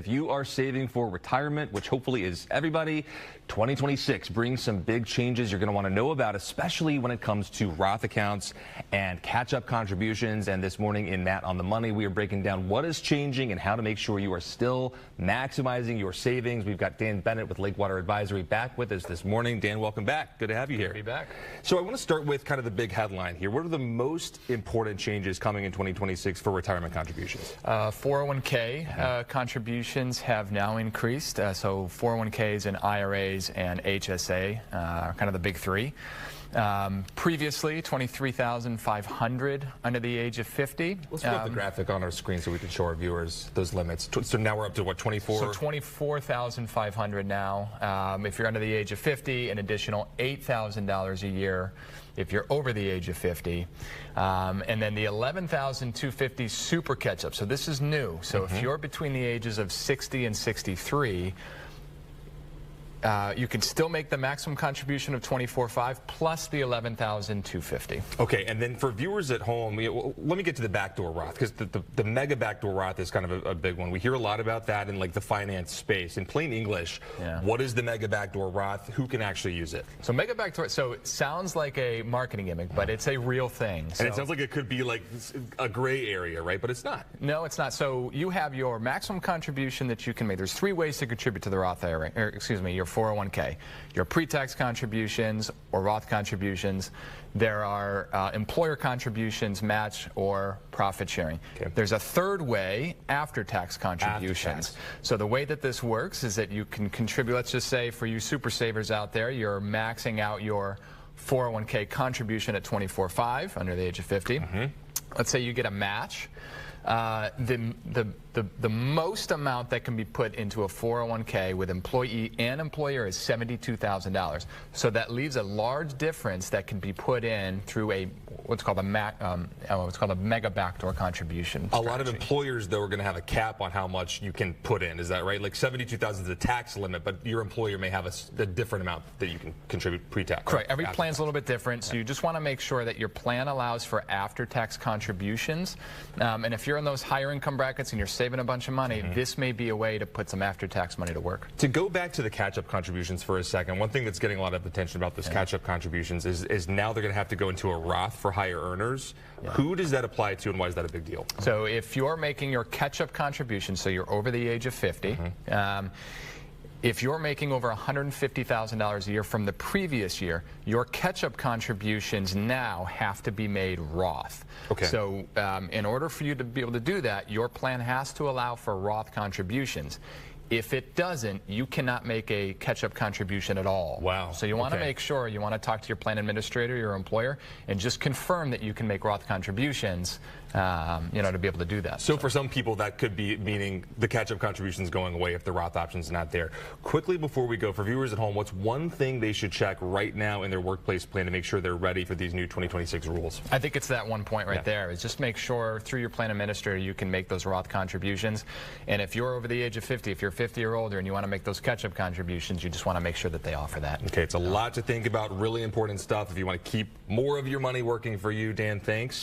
If you are saving for retirement, which hopefully is everybody, 2026 brings some big changes you're going to want to know about, especially when it comes to Roth accounts and catch-up contributions. And this morning in Matt on the Money, we are breaking down what is changing and how to make sure you are still maximizing your savings. We've got Dan Bennett with Lakewater Advisory back with us this morning. Dan, welcome back. Good to have you here. Good to be back. So I want to start with kind of the big headline here. What are the most important changes coming in 2026 for retirement contributions? 401k contributions have now increased. So 401ks and IRAs and HSA are kind of the big three. Previously, $23,500 under the age of 50. Let's put up the graphic on our screen so we can show our viewers those limits. So now we're up to what, 24? So $24,500 now. If you're under the age of 50, an additional $8,000 a year if you're over the age of 50. And then the $11,250 super catch-up. So this is new. So if you're between the ages of 60 and 63, you can still make the maximum contribution of $24,500 plus the $11,250. Okay, and then for viewers at home, let me get to the backdoor Roth, because the mega backdoor Roth is kind of a big one. We hear a lot about that in like the finance space. In plain English, what is the mega backdoor Roth? Who can actually use it? So mega backdoor, so it sounds like a marketing gimmick, but it's a real thing. And it sounds like it could be like a gray area, right? But it's not. No, it's not. So you have your maximum contribution that you can make. There's three ways to contribute to the Roth IRA, or excuse me, your 401k. Your pre-tax contributions or Roth contributions. There are employer contributions, match, or profit sharing. Okay. There's a third way, after-tax contributions. So the way that this works is that you can contribute, let's just say for you super savers out there, you're maxing out your 401k contribution at $24,500 under the age of 50. Let's say you get a match. The most amount that can be put into a 401k with employee and employer is $72,000. So that leaves a large difference that can be put in through what's called a mega backdoor contribution strategy. A lot of employers, though, are going to have a cap on how much you can put in. Is that right? Like $72,000 is the tax limit, but your employer may have a different amount that you can contribute pre-tax. Correct. Every plan's a little bit different, so you just want to make sure that your plan allows for after-tax contributions. And if you're in those higher income brackets and you're saving a bunch of money, this may be a way to put some after-tax money to work. To go back to the catch-up contributions for a second, one thing that's getting a lot of attention about this catch-up contributions is now they're going to have to go into a Roth for higher earners. Who does that apply to, and why is that a big deal? So if you're making your catch-up contribution, so you're over the age of 50, if you're making over $150,000 a year from the previous year, your catch-up contributions now have to be made Roth. Okay. So in order for you to be able to do that, your plan has to allow for Roth contributions. If it doesn't, you cannot make a catch-up contribution at all. Wow. So you want to make sure, you want to talk to your plan administrator, your employer, and just confirm that you can make Roth contributions, to be able to do that. So for some people, that could be meaning the catch-up contributions going away if the Roth option's not there. Quickly before we go, for viewers at home, what's one thing they should check right now in their workplace plan to make sure they're ready for these new 2026 rules? I think it's that one point right there, is just make sure through your plan administrator you can make those Roth contributions. And if you're over the age of 50, if you're 50 or older and you want to make those catch-up contributions, you just want to make sure that they offer that. Okay, it's a lot to think about, really important stuff. If you want to keep more of your money working for you, Dan, thanks.